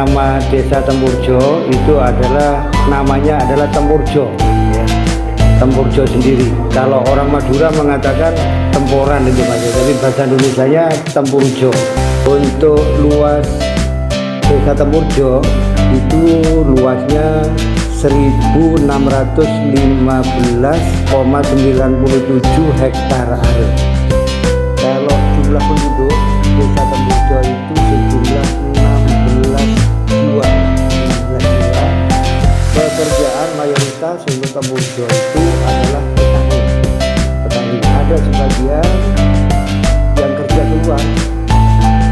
nama Desa Tempurjo itu namanya adalah Tempurjo ya. Tempurjo sendiri. Kalau orang Madura mengatakan temporan itu Mas, tapi bahasa Indonesianya Tempurjo. Untuk luas Desa Tempurjo itu luasnya 1615,97 hektar are. Kalau jumlah penduduk Desa Tempurjo itu sejumlah 16 jiwa. Pekerjaan mayoritas untuk Tempurjo itu adalah petani. Ada sebagian yang kerja keluar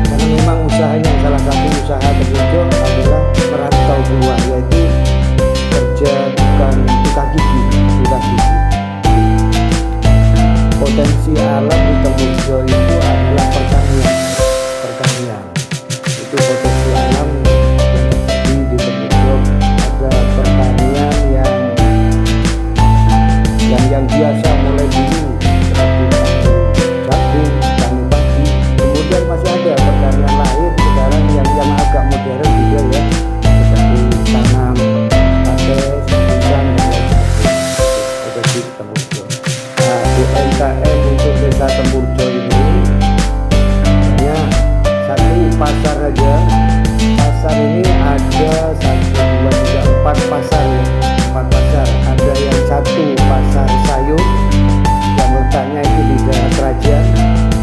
karena memang usahanya, salah satu usaha Tempurjo adalah merantau keluar, yaitu kerja tukang gigi. Potensi alam di Tempurjo itu adalah pertanian. Itu potensi alam yang terjadi di Tempurjo. Ada pertanian yang biasa mulai dulu seperti jagung, tani padi. Kemudian masih ada pertanian lain sekarang yang agak modern juga ya, seperti tanam kates, pisang dan lain sebagainya. Ada di Tempurjo. Nah, UMKM untuk Desa Tempurjo ini hanya satu pasar saja. Pasar ini ada 1, 2, 3, 4 pasar ya. 4 pasar. Ada yang satu pasar sayur yang letaknya itu di daerah Kerajaan.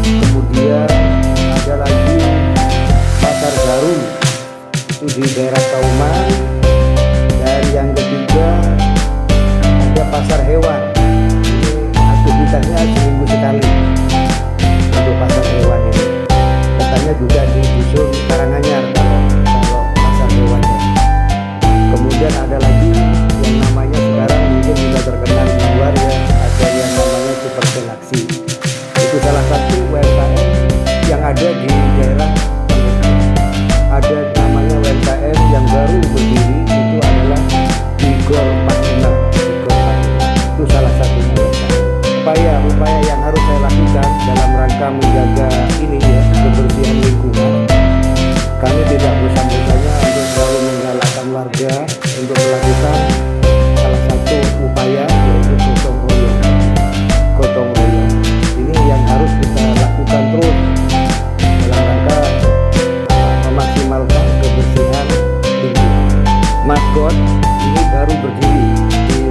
Kemudian ada lagi pasar baru itu di daerah Kauman. Dan yang ketiga ada pasar hewan. Aktivitasnya seminggu sekali untuk pasar hewan ini. Katanya juga di dusun Karanganyar kalau pasar hewannya. Kemudian ada lagi yang namanya sekarang mungkin sudah terkenal di luar ya, ada yang namanya Super Seleksi. Itu salah satu UMKM yang ada di daerah. Ada namanya UMKM yang baru berdiri, itu adalah Igor 45. Itu salah satunya UMKM. Upaya yang harus saya lakukan dalam rangka menjaga ini ya, kebersihan lingkungan. Kami tidak bosan-bosannya untuk selalu menggalakkan warga untuk melakukan salah satu upaya, yaitu gotong royong. Ini yang harus kita lakukan terus dalam rangka memaksimalkan kebersihan lingkungan. Magot ini baru berdiri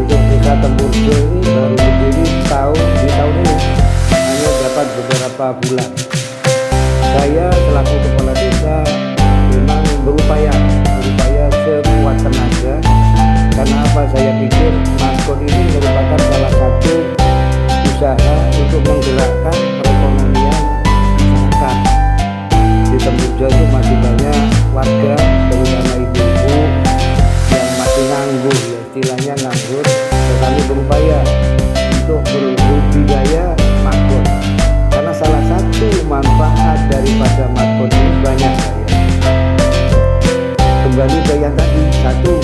untuk Desa Tempurjo, ini baru berdiri di tahun ini, hanya dapat beberapa bulan. Saya selaku kepala desa memang berupaya sekuat tenaga. Karena apa? Saya pikir maskot ini merupakan salah satu usaha untuk menggerakkan perekonomian masyarakat. Di Tempurjo itu masih banyak warga, terutama ibu-ibu yang masih nganggur ya, istilahnya nganggur. Kami berupaya untuk berbudidaya maskot, karena salah satu manfaat daripada maskot ini banyak ya. Kembali ke yang tadi, satu,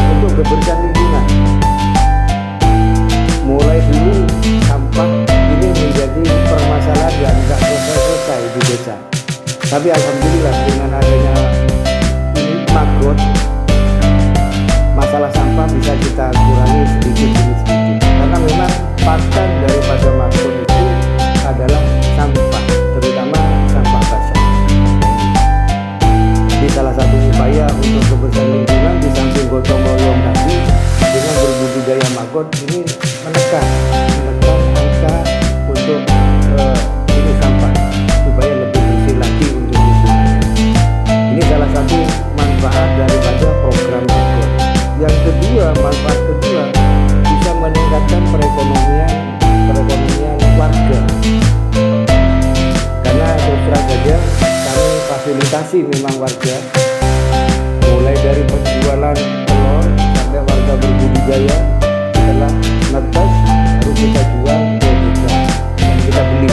untuk kebersihan lingkungan. Mulai dulu sampah ini menjadi permasalahan yang tidak selesai di desa. Tapi alhamdulillah dengan adanya ini magot, masalah sampah bisa kita kurangi sedikit demi sedikit. Karena memang pakan daripada magot itu adalah sampah, terutama sampah basah. Jadi salah satu upaya untuk kebersihan lingkungan di samping gotong royong tadi, dengan berbudidaya magot ini menekan angka untuk ini sampah supaya lebih bersih lagi untuk lingkungan. Ini salah satu manfaat daripada program magot. Yang kedua, manfaat kedua bisa meningkatkan perekonomian warga. Karena terus terang saja kami fasilitasi memang warga, mulai dari penjualan telur sampai warga berbudidaya. Setelah netes baru kita jual ke desa dan kita beli,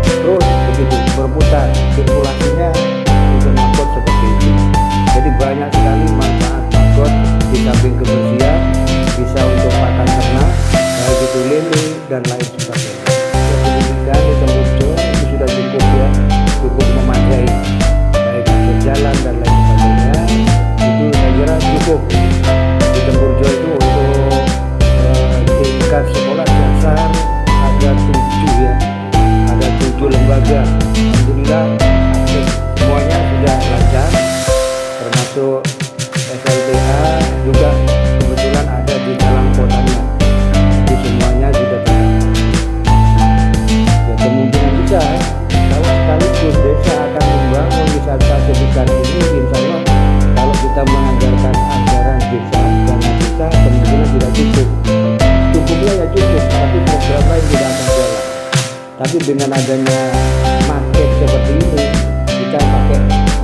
terus begitu berputar sirkulasinya untuk magot seperti itu. Jadi banyak sekali manfaat magot, di samping kebersihan bisa untuk pakan ternak, baik itu lele dan lain sebagainya. Demikian di Tempurjo itu sudah cukup ya, cukup memadai, baik akses jalan dan lain sebagainya. Tapi dengan adanya market seperti ini, kita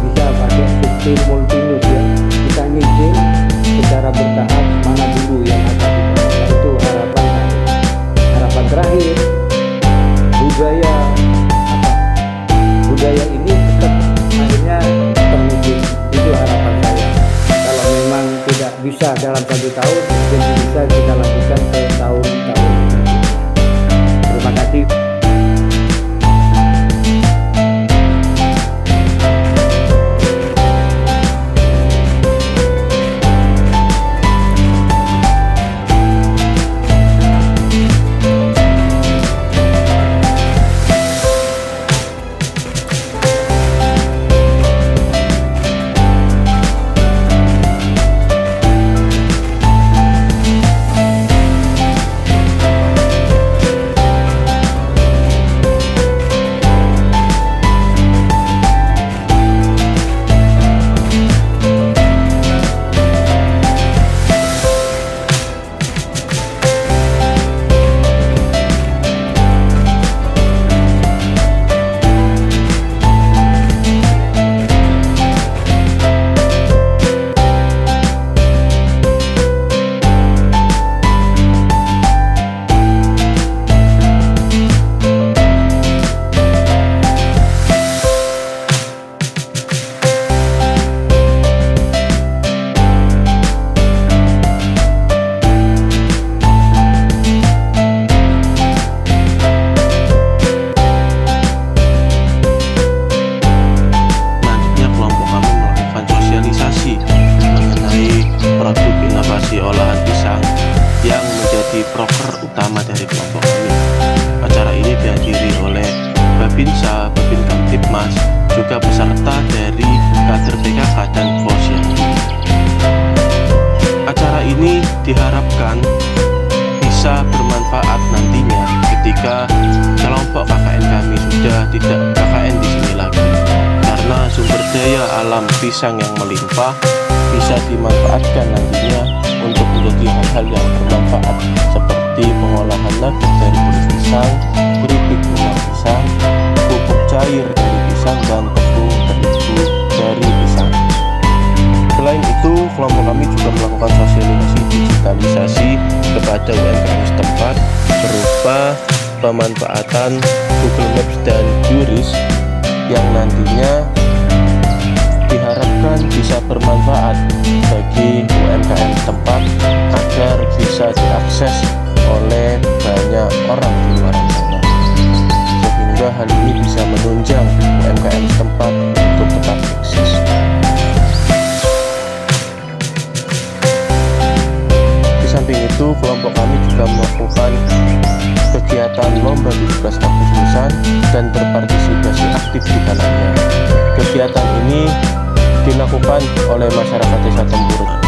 bisa pakai sistem multi-news ya. Kita nyicil secara bertahap mana dulu yang akan dibangun. Itu harapan terakhir, budaya ini tetap akhirnya terwujud. Itu harapan saya. Kalau memang tidak bisa dalam 1 tahun, mungkin bisa kita lanjutkan ke tahun-tahun berikutnya. Terima kasih. Produk inovasi olahan pisang yang menjadi proker utama dari kelompok kami. Acara ini dihadiri oleh Babinsa, Babin Kamtibmas, juga peserta dari kader PKK dan Posyandu. Acara ini diharapkan bisa bermanfaat nantinya ketika kelompok KKN kami sudah tidak KKN di sini lagi, karena sumber daya alam pisang yang melimpah bisa dimanfaatkan nantinya untuk menjadi hal-hal yang bermanfaat seperti pengolahan nugget dari kulit pisang, keripik bunga pisang, pupuk cair dari pisang, dan tepung terigu dari pisang. Selain itu, kelompok kami juga melakukan sosialisasi digitalisasi kepada UMKM setempat berupa pemanfaatan Google Maps dan QRIS yang nantinya diharapkan bisa bermanfaat bagi UMKM setempat agar bisa diakses oleh banyak orang di luar sana, sehingga hal ini bisa menunjang UMKM setempat untuk tetap eksis. Di samping itu, kelompok kami juga melakukan kegiatan lomba 17 Agustus tulisan dan berpartisipasi aktif di dalamnya. Kegiatan ini dilakukan oleh masyarakat Desa Tempurut